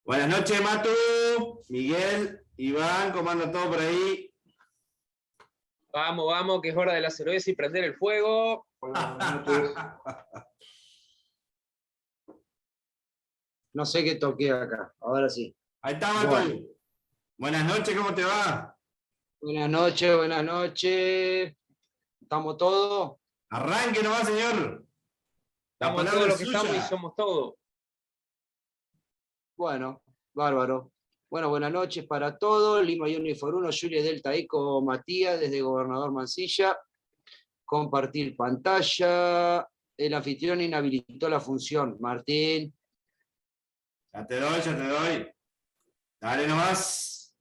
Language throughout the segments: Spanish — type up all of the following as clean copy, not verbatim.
Buenas noches, Matu, Miguel, Iván, ¿cómo anda todo por ahí? Vamos, vamos, que es hora de la cerveza y prender el fuego. Buenas noches. No sé qué toqué acá, ahora sí. Ahí está, Matu. Bueno. Buenas noches, ¿cómo te va? Buenas noches, buenas noches. ¿Estamos todos? Arranque nomás, señor. La Estamos palabra todos es los que suya. estamos y somos todos. Bueno, bárbaro. Bueno, buenas noches para todos. Lima Unifor 1, Julia Delta Eco, Matías, desde Gobernador Mansilla. Compartir pantalla. El anfitrión inhabilitó la función. Martín. Ya te doy, ya te doy. Dale nomás.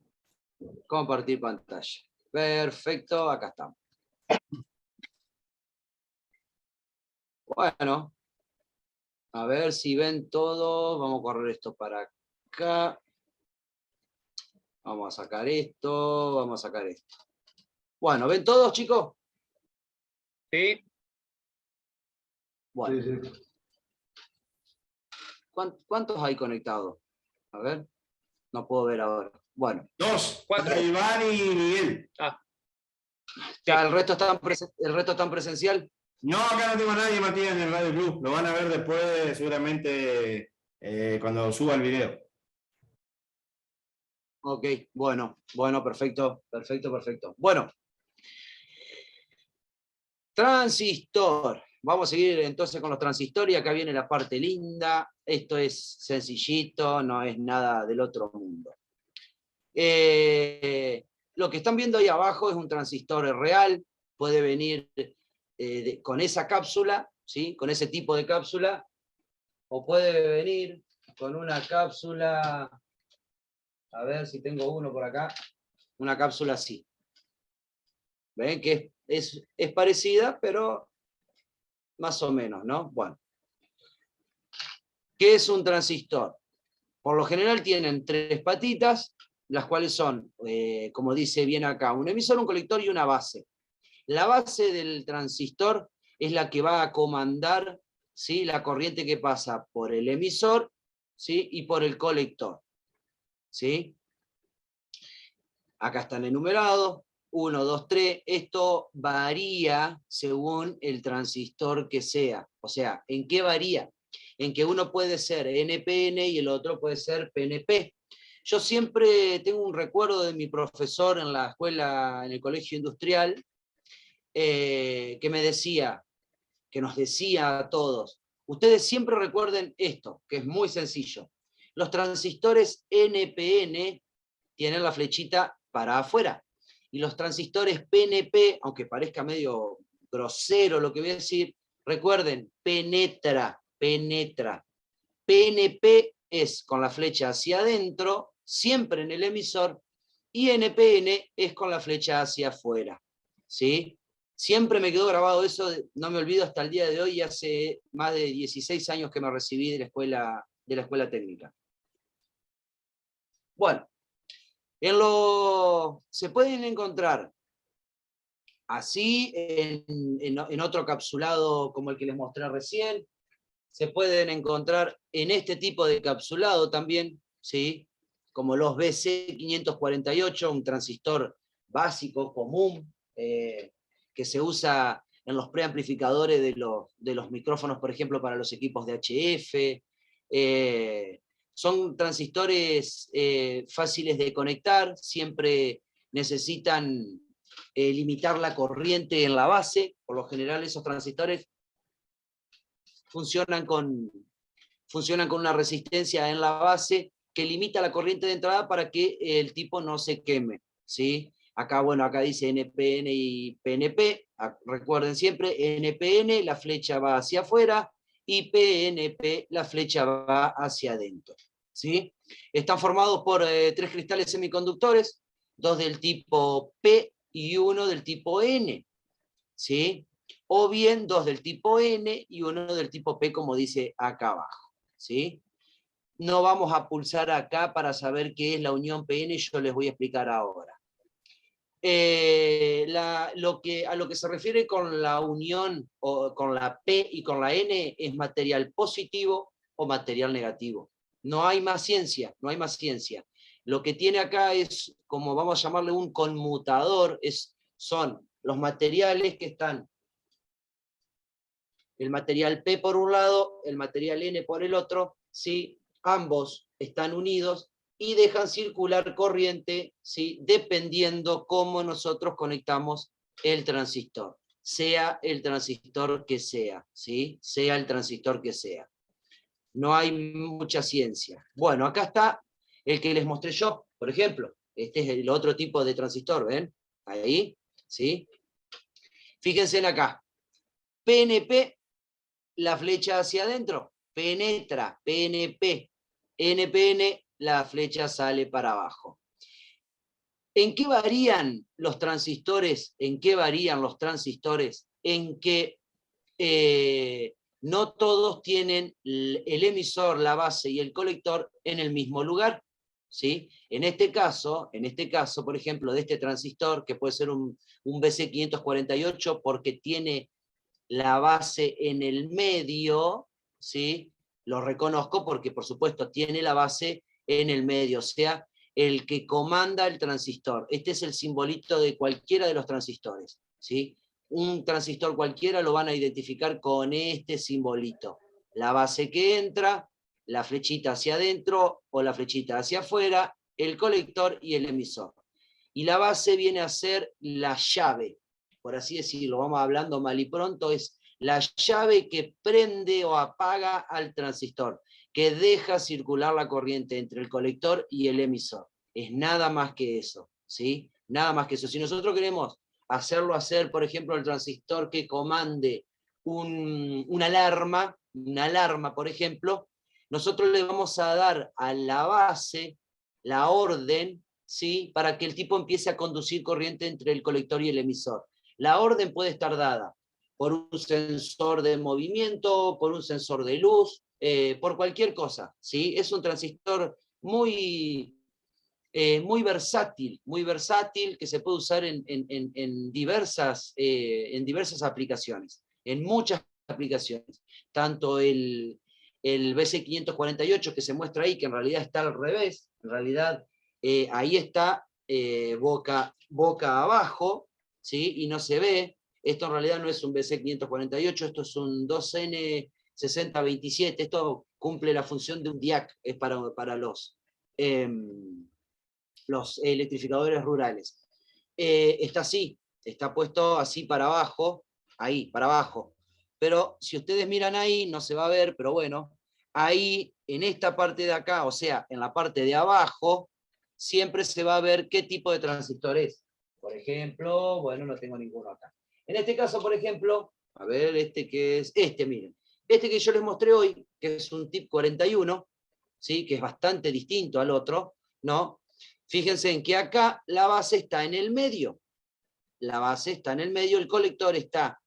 Compartir pantalla. Perfecto, acá estamos. Bueno, a ver si ven todo. Vamos a correr esto para acá. Vamos a sacar esto, vamos a sacar esto. Bueno, ¿ven todos, chicos? Sí. Bueno. Sí. ¿Cuántos hay conectados? A ver. No puedo ver ahora. Bueno. 2. 4. Iván y Miguel. ¿Ya el resto están presencial? No, acá no tengo a nadie, Matías, en el Radio Club. Lo van a ver después, seguramente, cuando suba el video. Ok, bueno, perfecto. Bueno. Transistor. Vamos a seguir entonces con los transistores y acá viene la parte linda. Esto es sencillito, no es nada del otro mundo. Lo que están viendo ahí abajo es un transistor real, puede venir con esa cápsula, ¿sí? Con ese tipo de cápsula, o puede venir con una cápsula, a ver si tengo uno por acá, una cápsula así. ¿Ven? Que es parecida, pero más o menos, ¿no? Bueno. ¿Qué es un transistor? Por lo general tienen 3 patitas, las cuales son, como dice bien acá, un emisor, un colector y una base. La base del transistor es la que va a comandar, ¿sí?, la corriente que pasa por el emisor, ¿sí?, y por el colector. ¿Sí? Acá están enumerados, 1, 2, 3. Esto varía según el transistor que sea. O sea, ¿en qué varía? En que uno puede ser NPN y el otro puede ser PNP. Yo siempre tengo un recuerdo de mi profesor en la escuela, en el colegio industrial, que me decía, que nos decía a todos, ustedes siempre recuerden esto, que es muy sencillo. Los transistores NPN tienen la flechita para afuera, y los transistores PNP, aunque parezca medio grosero lo que voy a decir, recuerden, penetra. PNP es con la flecha hacia adentro, siempre en el emisor, y NPN es con la flecha hacia afuera. ¿Sí? Siempre me quedó grabado eso, no me olvido hasta el día de hoy, hace más de 16 años que me recibí de la escuela técnica. Bueno, se pueden encontrar así en otro capsulado como el que les mostré recién, se pueden encontrar en este tipo de capsulado también, ¿sí?, como los BC548, un transistor básico, común, que se usa en los preamplificadores de los micrófonos, por ejemplo, para los equipos de HF. Son transistores fáciles de conectar, siempre necesitan limitar la corriente en la base. Por lo general esos transistores funcionan con una resistencia en la base que limita la corriente de entrada para que el tipo no se queme, ¿sí? Acá, bueno, acá dice NPN y PNP, recuerden siempre, NPN la flecha va hacia afuera y PNP la flecha va hacia adentro, ¿sí? Están formados por 3 cristales semiconductores, 2 del tipo P y 1 del tipo N, ¿sí? O bien 2 del tipo N y 1 del tipo P, como dice acá abajo, ¿sí? No vamos a pulsar acá para saber qué es la unión PN, yo les voy a explicar ahora. a lo que se refiere con la unión o con la P y con la N es material positivo o material negativo. No hay más ciencia, no hay más ciencia. Lo que tiene acá es, como vamos a llamarle un conmutador, son los materiales que están, el material P por un lado, el material N por el otro, ¿sí? Ambos están unidos y dejan circular corriente, ¿sí? Dependiendo cómo nosotros conectamos el transistor, sea el transistor que sea, ¿sí? Sea el transistor que sea. No hay mucha ciencia. Bueno, acá está el que les mostré yo, por ejemplo. Este es el otro tipo de transistor, ¿ven? Ahí, ¿sí? Fíjense en acá. PNP, la flecha hacia adentro, penetra, PNP. NPN, la flecha sale para abajo. ¿En qué varían los transistores? ¿En qué varían los transistores? En que no todos tienen el emisor, la base y el colector en el mismo lugar. ¿Sí? En este caso, por ejemplo, de este transistor, que puede ser un BC548 porque tiene la base en el medio, ¿sí? Lo reconozco porque, por supuesto, tiene la base en el medio, o sea, el que comanda el transistor. Este es el simbolito de cualquiera de los transistores, ¿sí? Un transistor cualquiera lo van a identificar con este simbolito. La base que entra, la flechita hacia adentro o la flechita hacia afuera, el colector y el emisor. Y la base viene a ser la llave, por así decirlo, vamos hablando mal y pronto, es la llave que prende o apaga al transistor, que deja circular la corriente entre el colector y el emisor. Es nada más que eso, ¿sí? Nada más que eso. Si nosotros queremos hacerlo hacer, por ejemplo, el transistor que comande una alarma, por ejemplo, nosotros le vamos a dar a la base la orden, ¿sí? Para que el tipo empiece a conducir corriente entre el colector y el emisor. La orden puede estar dada por un sensor de movimiento, por un sensor de luz, por cualquier cosa, ¿sí? Es un transistor muy versátil, que se puede usar en diversas aplicaciones, en muchas aplicaciones. Tanto el BC548 que se muestra ahí, que en realidad está al revés, en realidad ahí está boca abajo, ¿sí? Y no se ve. Esto en realidad no es un BC548, esto es un 2N6027, esto cumple la función de un DIAC, es para los electrificadores rurales. Está así, está puesto así para abajo, ahí, para abajo. Pero si ustedes miran ahí, no se va a ver, pero bueno, ahí, en esta parte de acá, o sea, en la parte de abajo, siempre se va a ver qué tipo de transistor es. Por ejemplo, bueno, no tengo ninguno acá. En este caso, por ejemplo, a ver, miren. Este que yo les mostré hoy, que es un TIP 41, ¿sí? Que es bastante distinto al otro, ¿no? Fíjense en que acá la base está en el medio. La base está en el medio, el colector está,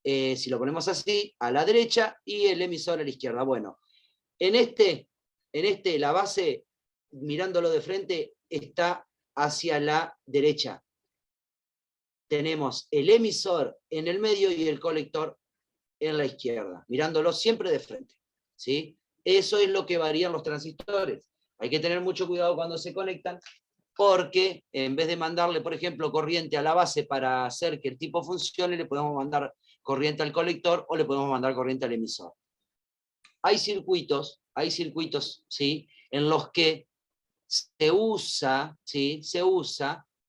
si lo ponemos así, a la derecha y el emisor a la izquierda. Bueno, en este la base, mirándolo de frente, está hacia la derecha. Tenemos el emisor en el medio y el colector en la izquierda, mirándolo siempre de frente, ¿sí? Eso es lo que varían los transistores. Hay que tener mucho cuidado cuando se conectan, porque en vez de mandarle, por ejemplo, corriente a la base para hacer que el tipo funcione, le podemos mandar corriente al colector o le podemos mandar corriente al emisor. Hay circuitos, ¿sí? En los que se usa, ¿sí?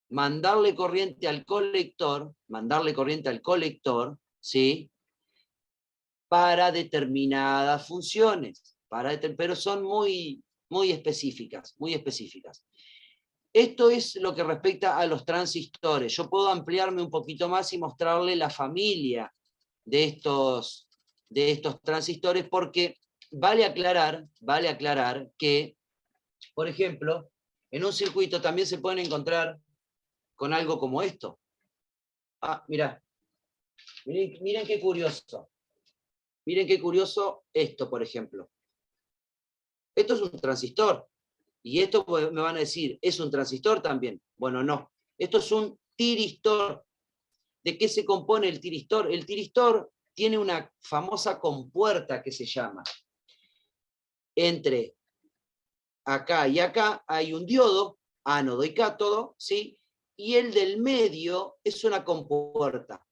Mandarle corriente al colector, ¿sí? Para determinadas funciones, pero son muy específicas, muy específicas. Esto es lo que respecta a los transistores. Yo puedo ampliarme un poquito más y mostrarle la familia de estos transistores, porque vale aclarar que, por ejemplo, en un circuito también se pueden encontrar con algo como esto. Ah, miren qué curioso. Miren qué curioso esto, por ejemplo. Esto es un transistor. Y esto me van a decir, ¿es un transistor también? Bueno, no. Esto es un tiristor. ¿De qué se compone el tiristor? El tiristor tiene una famosa compuerta que se llama. Entre acá y acá hay un diodo, ánodo y cátodo, ¿sí? Y el del medio es una compuerta.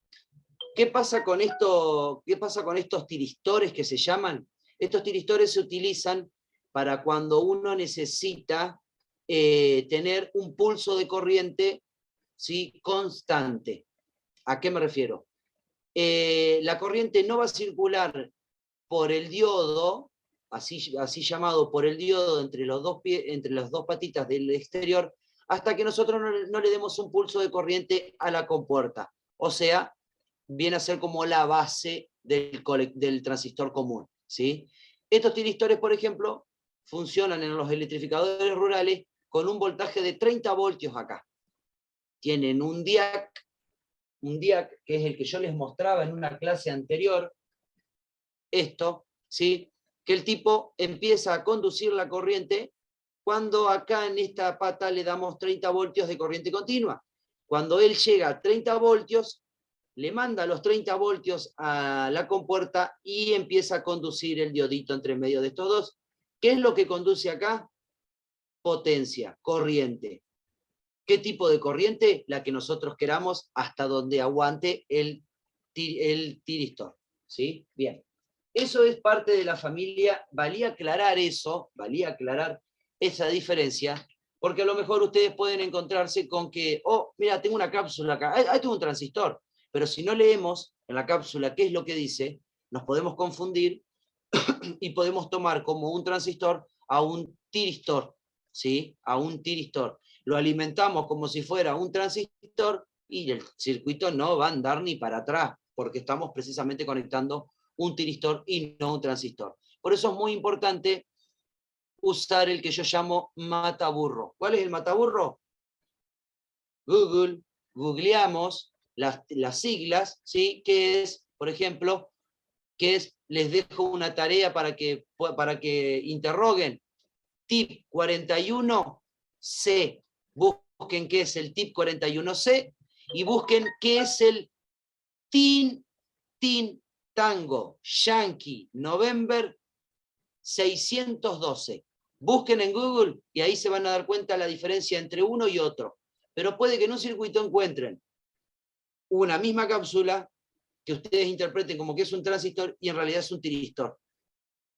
¿Qué pasa con esto? ¿Qué pasa con estos tiristores que se llaman? Estos tiristores se utilizan para cuando uno necesita tener un pulso de corriente, ¿sí?, constante. ¿A qué me refiero? La corriente no va a circular por el diodo, así llamado por el diodo, entre las dos patitas del exterior, hasta que nosotros no le demos un pulso de corriente a la compuerta. O sea, viene a ser como la base del transistor común, ¿sí? Estos tiristores, por ejemplo, funcionan en los electrificadores rurales con un voltaje de 30 voltios acá. Tienen un DIAC, que es el que yo les mostraba en una clase anterior, esto, ¿sí?, que el tipo empieza a conducir la corriente cuando acá en esta pata le damos 30 voltios de corriente continua. Cuando él llega a 30 voltios, le manda los 30 voltios a la compuerta y empieza a conducir el diodito entre medio de estos dos. ¿Qué es lo que conduce acá? Potencia, corriente. ¿Qué tipo de corriente? La que nosotros queramos hasta donde aguante el tiristor, ¿sí? Bien. Eso es parte de la familia. Valía aclarar eso, valía aclarar esa diferencia, porque a lo mejor ustedes pueden encontrarse con que, oh, mira, tengo una cápsula acá, ahí tengo un transistor, pero si no leemos en la cápsula qué es lo que dice, nos podemos confundir y podemos tomar como un transistor a un tiristor, ¿sí? A un tiristor. Lo alimentamos como si fuera un transistor y el circuito no va a andar ni para atrás, porque estamos precisamente conectando un tiristor y no un transistor. Por eso es muy importante usar el que yo llamo mataburro. ¿Cuál es el mataburro? Google, googleamos las siglas, ¿sí? Que es, por ejemplo, les dejo una tarea para que interroguen. TIP 41C. Busquen qué es el TIP 41C y busquen qué es el TIN Tango Yankee November 612. Busquen en Google y ahí se van a dar cuenta la diferencia entre uno y otro. Pero puede que en un circuito encuentren una misma cápsula que ustedes interpreten como que es un transistor y en realidad es un tiristor.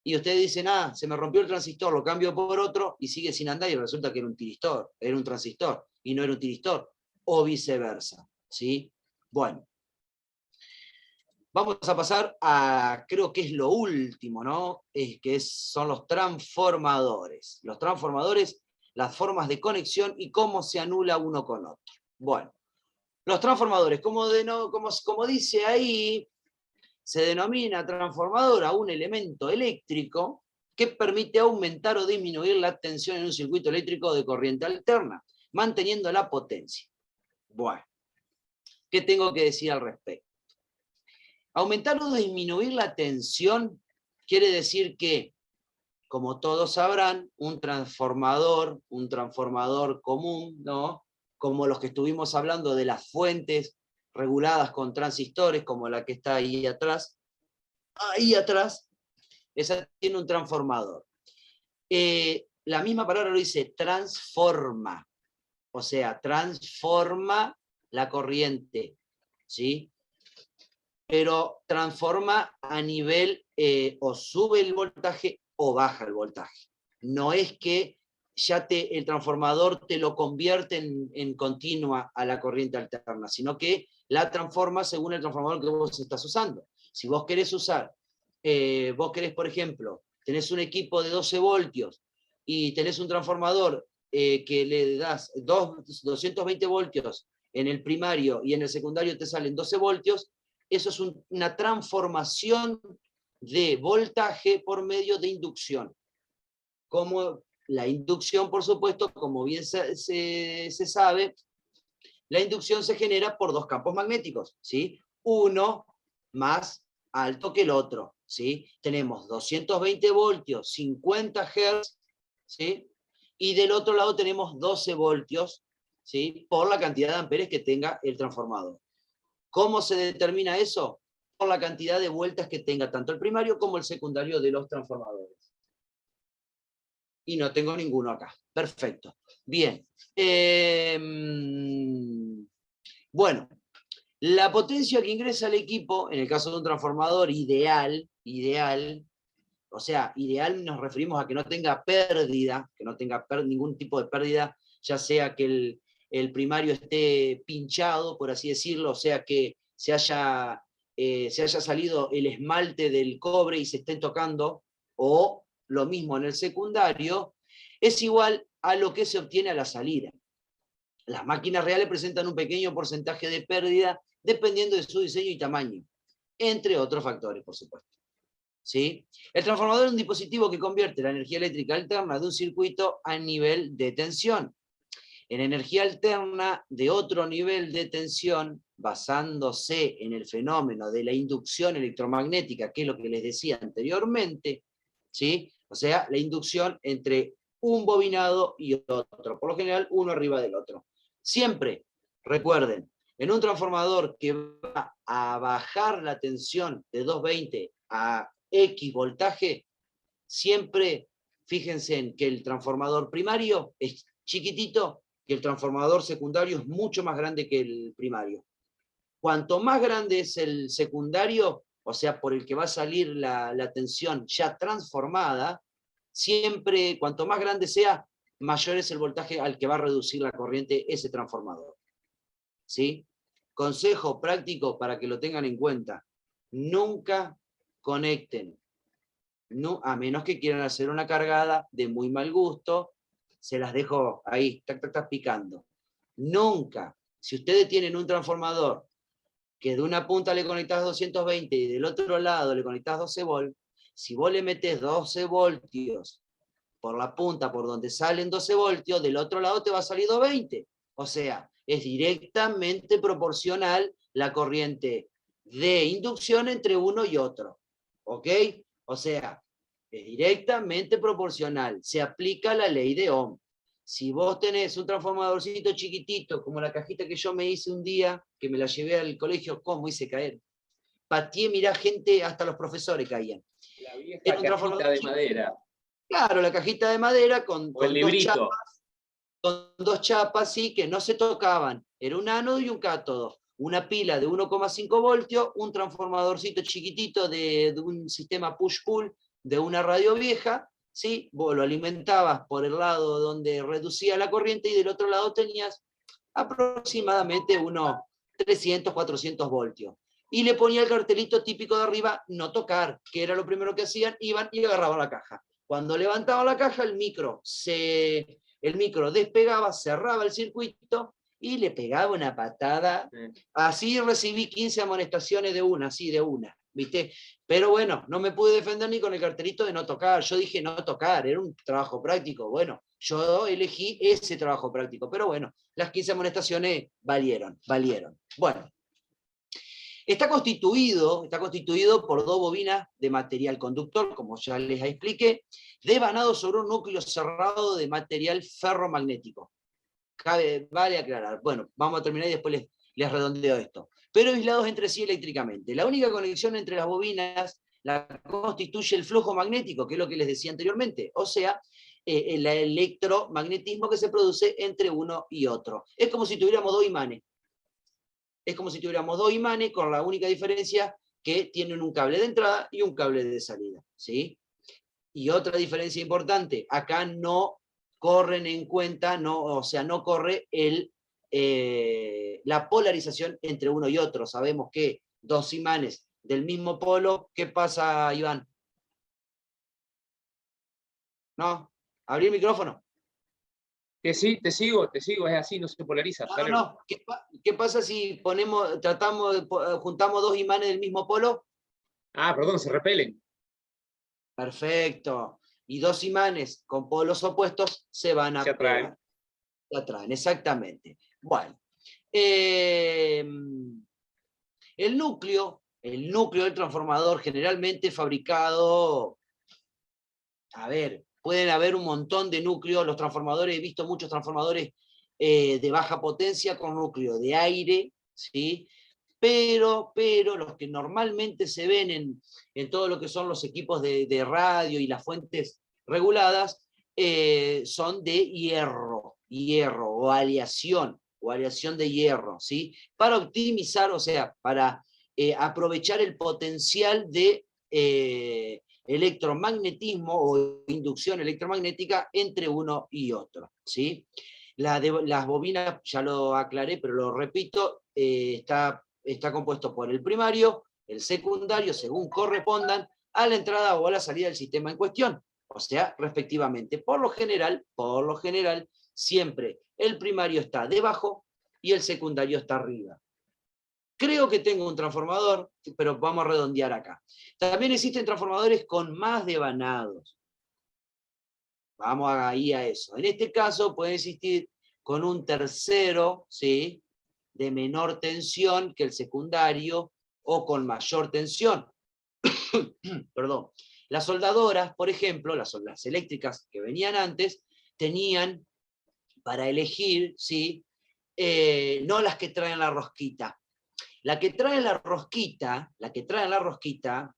Y ustedes dicen, ah, se me rompió el transistor, lo cambio por otro y sigue sin andar y resulta que era un tiristor, era un transistor y no era un tiristor, o viceversa, ¿sí? Bueno. Vamos a pasar a, creo que es lo último, ¿no? Son los transformadores. Los transformadores, las formas de conexión y cómo se anula uno con otro. Bueno, los transformadores, como dice ahí, se denomina transformador a un elemento eléctrico que permite aumentar o disminuir la tensión en un circuito eléctrico de corriente alterna, manteniendo la potencia. Bueno, ¿qué tengo que decir al respecto? Aumentar o disminuir la tensión quiere decir que, como todos sabrán, un transformador común, ¿no?, como los que estuvimos hablando de las fuentes reguladas con transistores, como la que está ahí atrás, esa tiene un transformador. La misma palabra lo dice, transforma, o sea, transforma la corriente, ¿sí? Pero transforma a nivel, o sube el voltaje o baja el voltaje. No es que ya el transformador te lo convierte en continua a la corriente alterna, sino que la transforma según el transformador que vos estás usando. Si vos querés por ejemplo, tenés un equipo de 12 voltios y tenés un transformador que le das 220 voltios en el primario y en el secundario te salen 12 voltios, eso es una transformación de voltaje por medio de inducción. Como la inducción, por supuesto, como bien se sabe, la inducción se genera por dos campos magnéticos, ¿sí? Uno más alto que el otro, ¿sí? Tenemos 220 voltios, 50 Hz, ¿sí? Y del otro lado tenemos 12 voltios, ¿sí? Por la cantidad de amperes que tenga el transformador. ¿Cómo se determina eso? Por la cantidad de vueltas que tenga tanto el primario como el secundario de los transformadores. Y no tengo ninguno acá. Perfecto. Bien. Bueno, la potencia que ingresa al equipo, en el caso de un transformador ideal, o sea, ideal nos referimos a que no tenga pérdida, que no tenga ningún tipo de pérdida, ya sea que el primario esté pinchado, por así decirlo, o sea que se haya salido el esmalte del cobre y se estén tocando, o lo mismo en el secundario, es igual a lo que se obtiene a la salida. Las máquinas reales presentan un pequeño porcentaje de pérdida dependiendo de su diseño y tamaño, entre otros factores, por supuesto. ¿Sí? El transformador es un dispositivo que convierte la energía eléctrica alterna de un circuito a nivel de tensión en energía alterna de otro nivel de tensión, basándose en el fenómeno de la inducción electromagnética, que es lo que les decía anteriormente, ¿sí? O sea, la inducción entre un bobinado y otro, por lo general uno arriba del otro. Siempre, recuerden, en un transformador que va a bajar la tensión de 220 a X voltaje, siempre fíjense en que el transformador primario es chiquitito y el transformador secundario es mucho más grande que el primario. Cuanto más grande es el secundario, o sea, por el que va a salir la tensión ya transformada, siempre, cuanto más grande sea, mayor es el voltaje al que va a reducir la corriente ese transformador. ¿Sí? Consejo práctico para que lo tengan en cuenta. Nunca conecten, no, a menos que quieran hacer una cargada de muy mal gusto, se las dejo ahí, picando. Nunca, si ustedes tienen un transformador que de una punta le conectás 220 y del otro lado le conectás 12 volts, si vos le metés 12 voltios por la punta por donde salen 12 voltios, del otro lado te va a salir 220. O sea, es directamente proporcional la corriente de inducción entre uno y otro. ¿Ok? O sea, es directamente proporcional. Se aplica la ley de Ohm. Si vos tenés un transformadorcito chiquitito, como la cajita que yo me hice un día, que me la llevé al colegio, ¿cómo hice caer? Pateé, mirá, gente, hasta los profesores caían. La vieja Era un cajita transformador de madera. Claro, la cajita de madera con O el dos librito. chapas, sí, que no se tocaban. Era un ánodo y un cátodo. Una pila de 1,5 voltios, un transformadorcito chiquitito de un sistema push-pull de una radio vieja, ¿sí? Vos lo alimentabas por el lado donde reducía la corriente y del otro lado tenías aproximadamente unos 300, 400 voltios. Y le ponía el cartelito típico de arriba, no tocar, que era lo primero que hacían, iban y agarraban la caja. Cuando levantaban la caja, el micro despegaba, cerraba el circuito y le pegaba una patada. Así recibí 15 amonestaciones de una, así de una, ¿viste? Pero bueno, no me pude defender ni con el cartelito de no tocar. Yo dije no tocar, era un trabajo práctico. Bueno, yo elegí ese trabajo práctico, pero bueno, las 15 amonestaciones valieron. Bueno, está constituido por dos bobinas de material conductor, como ya les expliqué, devanado sobre un núcleo cerrado de material ferromagnético. Vale aclarar. Bueno, vamos a terminar y después les redondeo esto. Pero aislados entre sí eléctricamente. La única conexión entre las bobinas la constituye el flujo magnético, que es lo que les decía anteriormente. O sea, el electromagnetismo que se produce entre uno y otro. Es como si tuviéramos dos imanes. Con la única diferencia que tienen un cable de entrada y un cable de salida. ¿Sí? Y otra diferencia importante, acá no corren en cuenta, no corre la polarización entre uno y otro. Sabemos que dos imanes del mismo polo, ¿qué pasa, Iván? ¿No? ¿Abrí el micrófono? Que sí, te sigo, es así, no se polariza. No. ¿Qué pasa si juntamos dos imanes del mismo polo? Ah, perdón, se repelen. Perfecto. Y dos imanes con polos opuestos se van a atraen. Se atraen, exactamente. Bueno. El núcleo del transformador generalmente fabricado, pueden haber un montón de núcleos, los transformadores, he visto muchos transformadores de baja potencia con núcleo de aire, ¿sí? Pero los que normalmente se ven en todo lo que son los equipos de radio y las fuentes reguladas, son de hierro o aleación de hierro, ¿sí? Para optimizar, o sea, para aprovechar el potencial de electromagnetismo o inducción electromagnética entre uno y otro, ¿sí? Las bobinas, ya lo aclaré, pero lo repito, está compuesto por el primario, el secundario, según correspondan a la entrada o a la salida del sistema en cuestión, o sea, respectivamente. Por lo general, siempre el primario está debajo y el secundario está arriba. Creo que tengo un transformador, pero vamos a redondear acá. También existen transformadores con más devanados. Vamos ahí a eso. En este caso puede existir con un tercero, ¿sí?, de menor tensión que el secundario o con mayor tensión. Perdón. Las soldadoras, por ejemplo, las eléctricas que venían antes, tenían para elegir, ¿sí?, no las que traen la rosquita. La que trae la rosquita,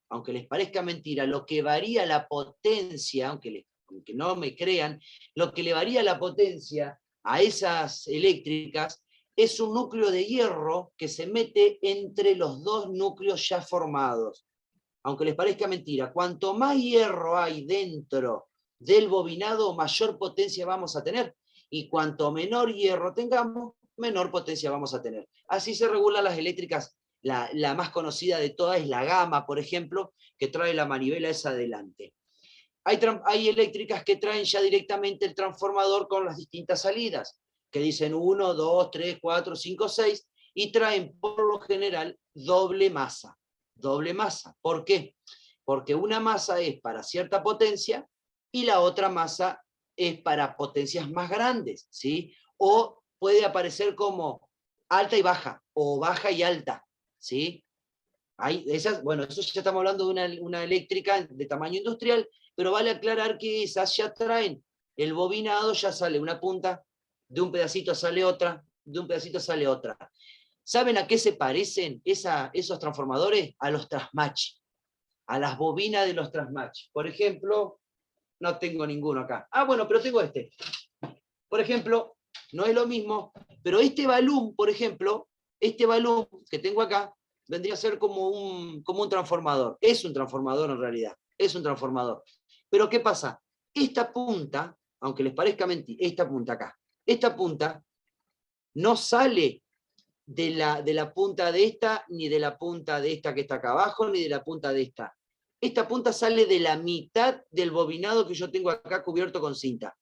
aunque les parezca mentira, lo que varía la potencia, aunque no me crean, lo que le varía la potencia a esas eléctricas es un núcleo de hierro que se mete entre los dos núcleos ya formados. Aunque les parezca mentira, cuanto más hierro hay dentro del bobinado, mayor potencia vamos a tener. Y cuanto menor hierro tengamos, menor potencia vamos a tener. Así se regulan las eléctricas. La más conocida de todas es la Gama, por ejemplo, que trae la manivela esa adelante. Hay eléctricas que traen ya directamente el transformador con las distintas salidas, que dicen 1, 2, 3, 4, 5, 6, y traen por lo general doble masa. Doble masa. ¿Por qué? Porque una masa es para cierta potencia y la otra masa es para potencias más grandes, ¿sí? O puede aparecer como alta y baja, o baja y alta, ¿sí? Bueno, eso ya estamos hablando de una eléctrica de tamaño industrial, pero vale aclarar que esas ya traen el bobinado, ya sale una punta, de un pedacito sale otra, de un pedacito sale otra. ¿Saben a qué se parecen esos transformadores? A los transmatch, a las bobinas de los transmatch. Por ejemplo, no tengo ninguno acá. Bueno, pero tengo este. Por ejemplo, no es lo mismo, pero este balón, por ejemplo, este balón que tengo acá, vendría a ser como un transformador. Es un transformador en realidad, es un transformador. Pero ¿qué pasa? Esta punta, aunque les parezca mentir, esta punta acá, esta punta no sale de la punta de esta, ni de la punta de esta que está acá abajo, ni de la punta de esta. Esta punta sale de la mitad del bobinado que yo tengo acá cubierto con cinta.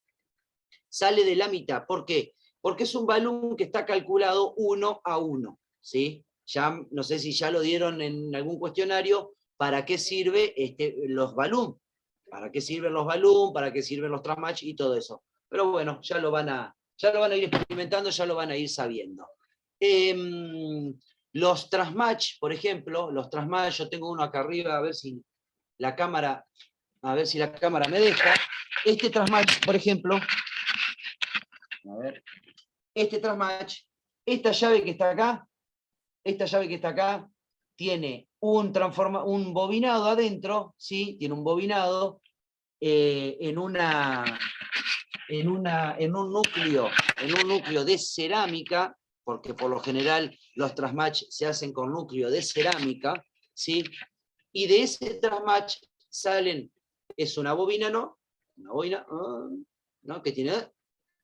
Sale de la mitad. ¿Por qué? Porque es un balón que está calculado 1 a 1, ¿sí? Ya, no sé si ya lo dieron en algún cuestionario, ¿para qué sirve los balón? ¿Para qué sirven los balón? ¿Para qué sirven los transmatch? Y todo eso. Pero bueno, ya lo van a ir experimentando, ya lo van a ir sabiendo. Los transmatch, por ejemplo, yo tengo uno acá arriba, a ver si la cámara me deja. Este transmatch, por ejemplo, a ver, este transmatch, esta llave que está acá, tiene un bobinado adentro, ¿sí? Tiene un bobinado en un núcleo de cerámica, porque por lo general los transmatch se hacen con núcleo de cerámica, ¿sí? Y de ese transmatch salen, es una bobina, ¿no? Una bobina, ¿no? Que tiene,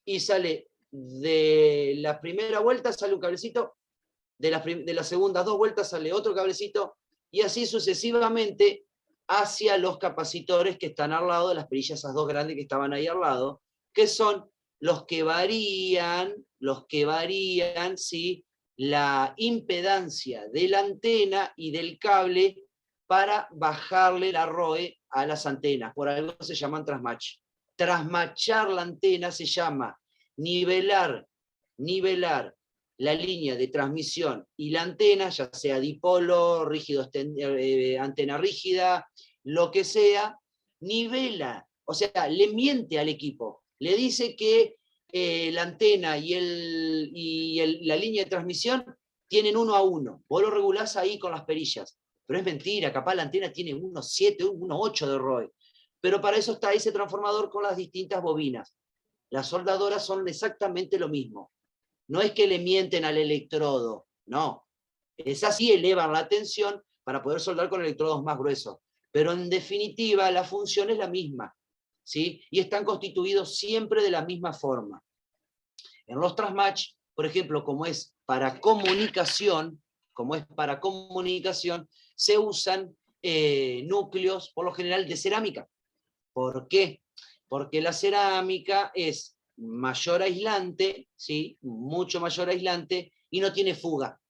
y sale de la primera vuelta sale un cablecito, de las segundas 2 vueltas sale otro cablecito, y así sucesivamente hacia los capacitores que están al lado de las perillas, esas dos grandes que estaban ahí al lado, que son los que varían, ¿sí?, la impedancia de la antena y del cable para bajarle la ROE a las antenas. Por algo se llaman transmatch. Transmatchar la antena se llama nivelar la línea de transmisión y la antena, ya sea dipolo, rígido, antena rígida, lo que sea, nivela, o sea, le miente al equipo. Le dice que la antena la línea de transmisión tienen 1 a 1. Vos lo regulás ahí con las perillas. Pero es mentira, capaz la antena tiene 1,7, 1,8 de ROE. Pero para eso está ese transformador con las distintas bobinas. Las soldadoras son exactamente lo mismo. No es que le mienten al electrodo, no. Es así, elevan la tensión para poder soldar con electrodos más gruesos. Pero en definitiva, la función es la misma, ¿sí? Y están constituidos siempre de la misma forma. En los transmatch, por ejemplo, como es para comunicación, se usan núcleos, por lo general, de cerámica. ¿Por qué? Porque la cerámica es mayor aislante, ¿sí? Mucho mayor aislante, y no tiene fuga.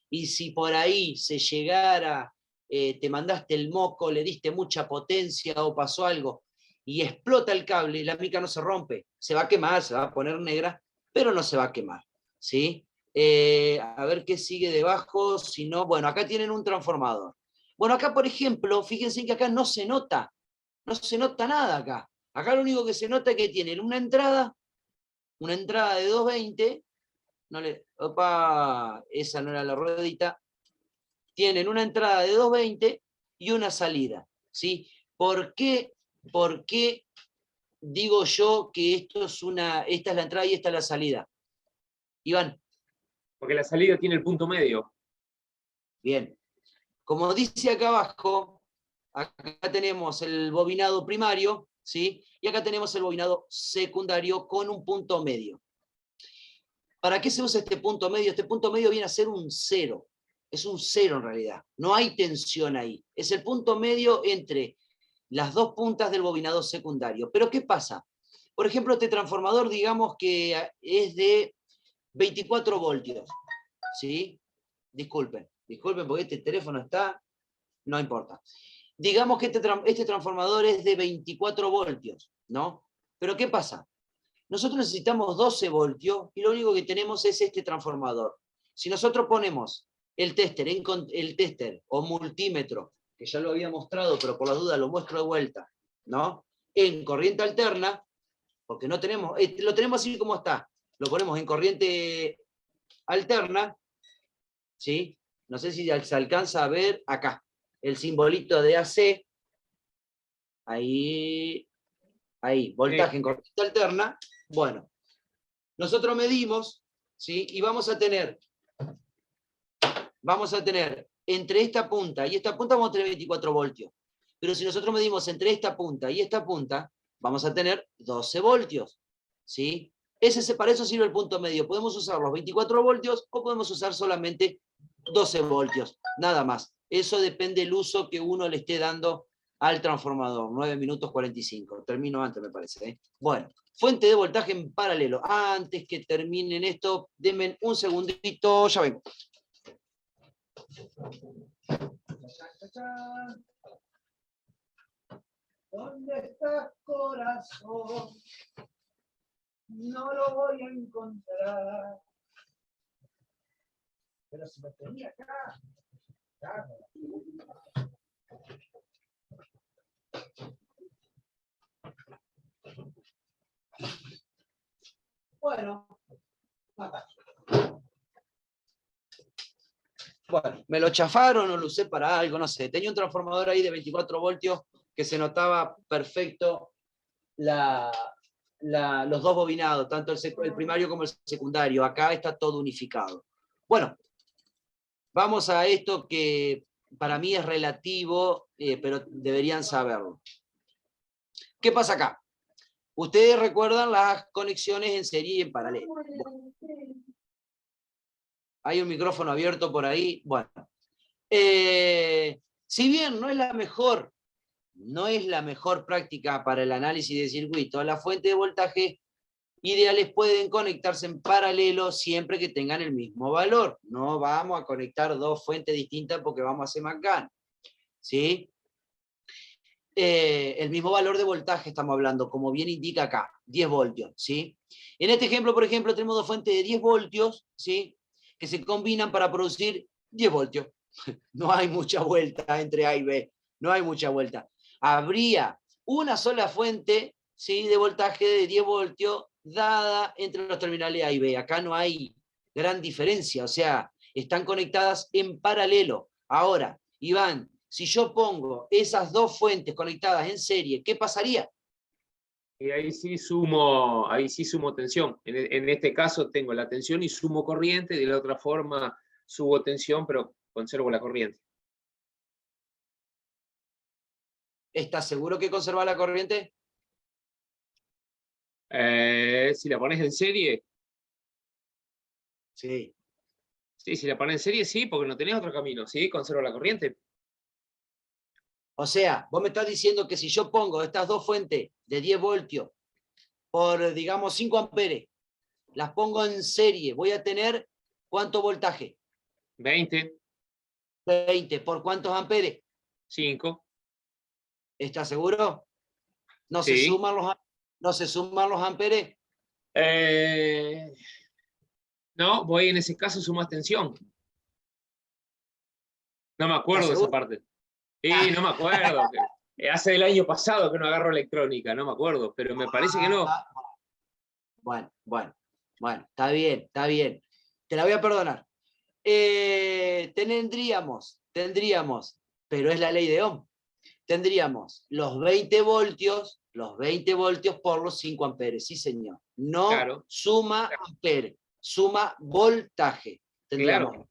Y si por ahí se llegara, te mandaste el moco, le diste mucha potencia o pasó algo, y explota el cable, la mica no se rompe, se va a quemar, se va a poner negra, pero no se va a quemar, ¿sí? A ver qué sigue debajo, si no, bueno, acá tienen un transformador. Bueno, acá, por ejemplo, fíjense que acá no se nota nada acá. Acá lo único que se nota es que tienen una entrada de 220, opa, esa no era la ruedita, tienen una entrada de 220 y una salida, ¿sí? ¿Por qué digo yo que esta es la entrada y esta es la salida? Iván. Porque la salida tiene el punto medio. Bien. Como dice acá abajo, acá tenemos el bobinado primario, ¿sí? Y acá tenemos el bobinado secundario con un punto medio. ¿Para qué se usa este punto medio? Este punto medio viene a ser un 0. Es un 0 en realidad. No hay tensión ahí. Es el punto medio entre las dos puntas del bobinado secundario. Pero ¿qué pasa? Por ejemplo, este transformador, digamos que es de 24 voltios. ¿Sí? Disculpen porque este teléfono está... No importa. Digamos que este transformador es de 24 voltios, ¿no? Pero ¿qué pasa? Nosotros necesitamos 12 voltios y lo único que tenemos es este transformador. Si nosotros ponemos el tester o multímetro, que ya lo había mostrado, pero por la duda lo muestro de vuelta, ¿no? En corriente alterna, porque no tenemos, lo tenemos así como está, lo ponemos en corriente alterna, ¿sí? No sé si se alcanza a ver acá, el simbolito de AC, ahí, voltaje Sí. en corriente alterna. Bueno, nosotros medimos, ¿sí? Y vamos a tener entre esta punta y esta punta vamos a tener 24 voltios. Pero si nosotros medimos entre esta punta y esta punta, vamos a tener 12 voltios, ¿sí? Para eso sirve el punto medio. Podemos usar los 24 voltios o podemos usar solamente 12 voltios, nada más. Eso depende del uso que uno le esté dando al transformador. 9 minutos 45. Termino antes, me parece, ¿eh? Bueno, fuente de voltaje en paralelo. Antes que terminen esto, denme un segundito, ya vengo. ¿Dónde estás, corazón? No lo voy a encontrar. Pero si me tenía acá. Bueno, me lo chafaron o lo usé para algo, no sé. Tenía un transformador ahí de 24 voltios que se notaba perfecto los dos bobinados, tanto el primario como el secundario. Acá está todo unificado. Bueno, vamos a esto que para mí es relativo, pero deberían saberlo. ¿Qué pasa acá? Ustedes recuerdan las conexiones en serie y en paralelo. Hay un micrófono abierto por ahí. Bueno, si bien no es la mejor práctica para el análisis de circuito, las fuentes de voltaje ideales pueden conectarse en paralelo siempre que tengan el mismo valor. No vamos a conectar dos fuentes distintas porque vamos a hacer macán, ¿sí? El mismo valor de voltaje estamos hablando, como bien indica acá, 10 voltios, ¿sí? En este ejemplo, por ejemplo, tenemos dos fuentes de 10 voltios, ¿sí? Que se combinan para producir 10 voltios. No hay mucha vuelta entre A y B, no hay mucha vuelta. Habría una sola fuente, ¿sí? De voltaje de 10 voltios dada entre los terminales A y B. Acá no hay gran diferencia, o sea, están conectadas en paralelo. Ahora, Iván, si yo pongo esas dos fuentes conectadas en serie, ¿qué pasaría? Y ahí sí sumo tensión. En este caso tengo la tensión y sumo corriente, de la otra forma subo tensión, pero conservo la corriente. ¿Estás seguro que conserva la corriente? Si la pones en serie, Sí. sí, si la pones en serie, sí, porque no tenés otro camino, ¿sí? Conservo la corriente. O sea, vos me estás diciendo que si yo pongo estas dos fuentes de 10 voltios por, digamos, 5 amperes, las pongo en serie, voy a tener ¿cuánto voltaje? 20, 20. ¿Por cuántos amperes? 5, ¿Estás seguro? ¿No se sí. suman los amperes? No, voy en ese caso sumas tensión. No me ¿Estás acuerdo de esa seguro? parte. Sí, no me acuerdo. Hace el año pasado que no agarro electrónica, no me acuerdo, pero me parece que no. Bueno, está bien, está bien. Te la voy a perdonar. Tendríamos, pero es la ley de Ohm. Tendríamos los 20 voltios por los 5 amperes, sí señor. No Claro, suma amperes, suma voltaje. Tendríamos claro.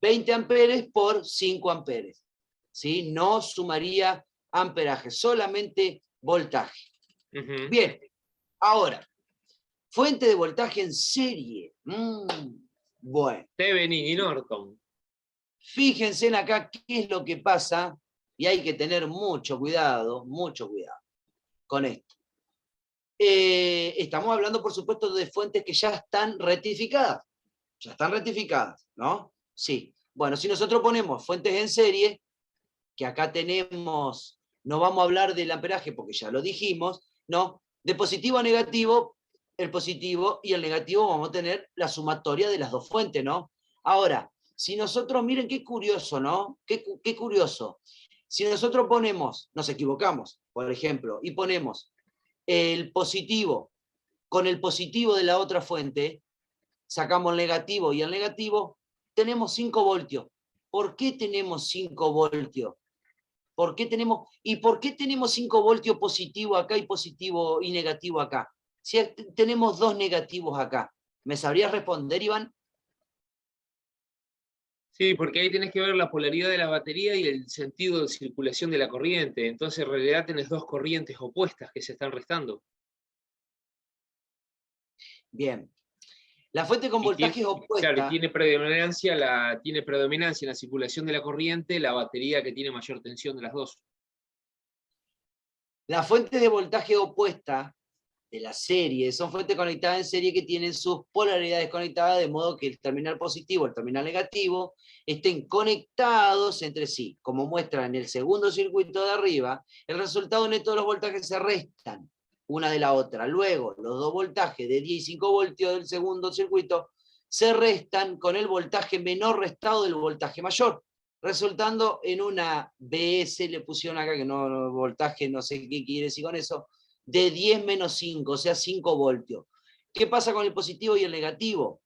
20 amperes por 5 amperes. ¿Sí? No sumaría amperaje, solamente voltaje. Ujú. Bien, ahora, fuente de voltaje en serie. Bueno, Thevenin y Norton. fíjense en acá qué es lo que pasa y hay que tener mucho cuidado con esto. Estamos hablando, por supuesto, de fuentes que ya están rectificadas. Ya están rectificadas, ¿no? Sí. Bueno, si nosotros ponemos fuentes en serie, que acá tenemos, no vamos a hablar del amperaje porque ya lo dijimos, ¿no? De positivo a negativo, el positivo y el negativo vamos a tener la sumatoria de las dos fuentes, ¿no? Ahora, si nosotros, miren qué curioso, ¿no? Qué curioso. Si nosotros ponemos, nos equivocamos, por ejemplo, y ponemos el positivo con el positivo de la otra fuente, sacamos el negativo y el negativo, tenemos 5 voltios. ¿Por qué tenemos 5 voltios? ¿Por qué tenemos 5 voltios positivo acá y positivo y negativo acá? Si tenemos dos negativos acá. ¿Me sabrías responder, Iván? Sí, porque ahí tenés que ver la polaridad de la batería y el sentido de circulación de la corriente. Entonces, en realidad tenés dos corrientes opuestas que se están restando. Bien. La fuente con Y tiene, voltajes claro, y opuesta, tiene predominancia en la circulación de la corriente la batería que tiene mayor tensión de las dos. las fuentes de voltaje opuesta de la serie son fuentes conectadas en serie que tienen sus polaridades conectadas de modo que el terminal positivo y el terminal negativo estén conectados entre sí. Como muestra en el segundo circuito de arriba, el resultado neto de los voltajes se restan una de la otra. Luego, los dos voltajes de 10 y 5 voltios del segundo circuito se restan con el voltaje menor restado del voltaje mayor, resultando en una BS, le pusieron acá que no voltaje, no sé qué quiere decir con eso, de 10 menos 5, o sea, 5 voltios. ¿Qué pasa con el positivo y el negativo?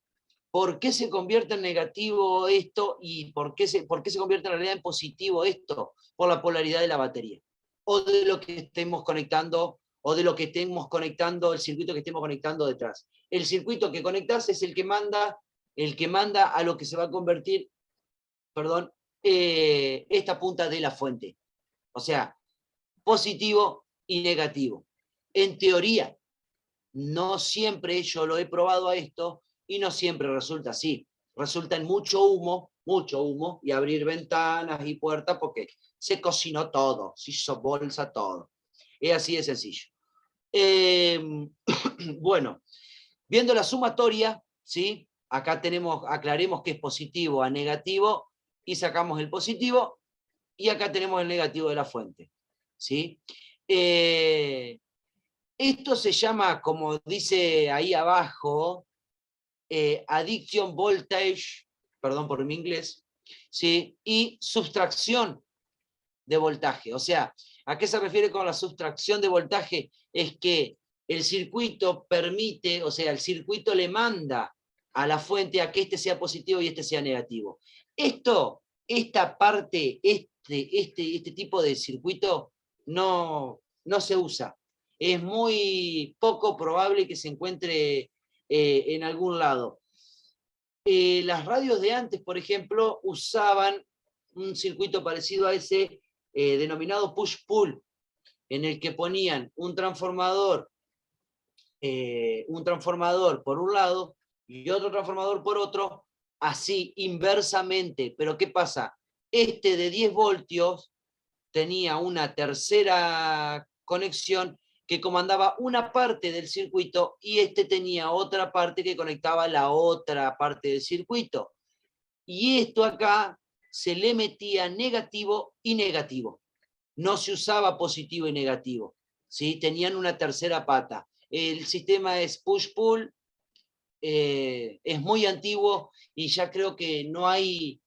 ¿Por qué se convierte en negativo esto y por qué se convierte en realidad en positivo esto? Por la polaridad de la batería. O de lo que estemos conectando, el circuito que estemos conectando detrás. El circuito que conectas es el que manda a lo que se va a convertir, perdón, esta punta de la fuente. O sea, positivo y negativo. En teoría, no siempre yo lo he probado a esto y no siempre resulta así. Resulta en mucho humo, y abrir ventanas y puertas porque se cocinó todo, se hizo bolsa todo. Es así de sencillo. Bueno, viendo la sumatoria, ¿sí? Acá aclaremos que es positivo a negativo y sacamos el positivo y acá tenemos el negativo de la fuente. ¿Sí? Esto se llama, como dice ahí abajo, addiction voltage, perdón por mi inglés, ¿sí? Y sustracción de voltaje. O sea, ¿a qué se refiere con la sustracción de voltaje? Es que el circuito permite, o sea, el circuito le manda a la fuente a que este sea positivo y este sea negativo. Esta parte, este tipo de circuito no se usa. Es muy poco probable que se encuentre en algún lado. Las radios de antes, por ejemplo, usaban un circuito parecido a ese, denominado push-pull, en el que ponían un transformador por un lado y otro transformador por otro, así inversamente. Pero ¿qué pasa? Este de 10 voltios tenía una tercera conexión que comandaba una parte del circuito y este tenía otra parte que conectaba la otra parte del circuito. Y esto acá se le metía negativo y negativo. No se usaba positivo y negativo, ¿sí? Tenían una tercera pata. El sistema es push-pull, es muy antiguo y ya creo que no hay...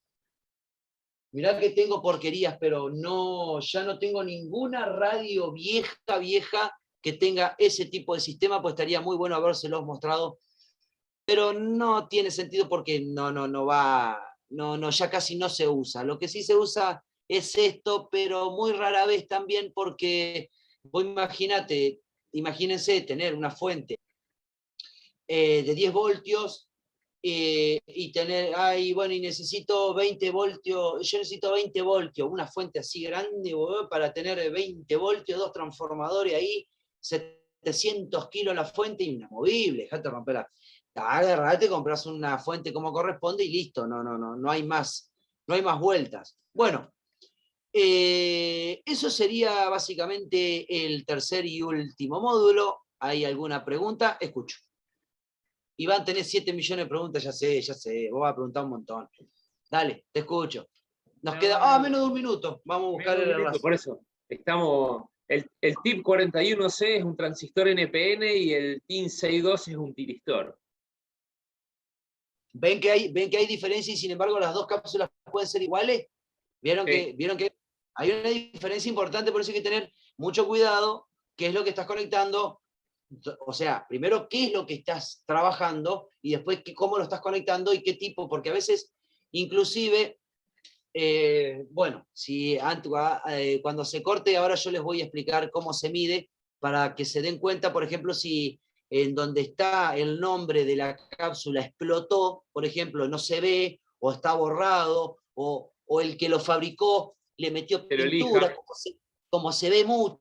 Mirá que tengo porquerías, pero ya no tengo ninguna radio vieja que tenga ese tipo de sistema, pues estaría muy bueno habérselos mostrado, pero no tiene sentido porque no va, ya casi no se usa. Lo que sí se usa es esto, pero muy rara vez también porque, vos imagínense tener una fuente de 10 voltios y tener, y necesito 20 voltios, yo necesito 20 voltios, una fuente así grande para tener 20 voltios, 2 transformadores ahí, 700 kilos la fuente, inamovible, dejate romper agarrate, compras una fuente como corresponde y listo, no hay más vueltas. Bueno, eso sería básicamente el tercer y último módulo. ¿Hay alguna pregunta? Escucho. Iván, tenés 7 millones de preguntas, ya sé, vos vas a preguntar un montón. Dale, te escucho. Nos queda, menos de un minuto, vamos a buscar el enlace. Por eso, el TIP 41C es un transistor NPN y el TIN 62 es un tiristor. ¿Ven que hay diferencia y sin embargo las dos cápsulas pueden ser iguales? ¿Vieron que hay una diferencia importante? Por eso hay que tener mucho cuidado qué es lo que estás conectando. O sea, primero qué es lo que estás trabajando y después cómo lo estás conectando y qué tipo, porque a veces, inclusive, cuando se corte, ahora yo les voy a explicar cómo se mide para que se den cuenta, por ejemplo, si en donde está el nombre de la cápsula explotó, por ejemplo, no se ve, o está borrado, o el que lo fabricó le metió pintura, como se ve mucho.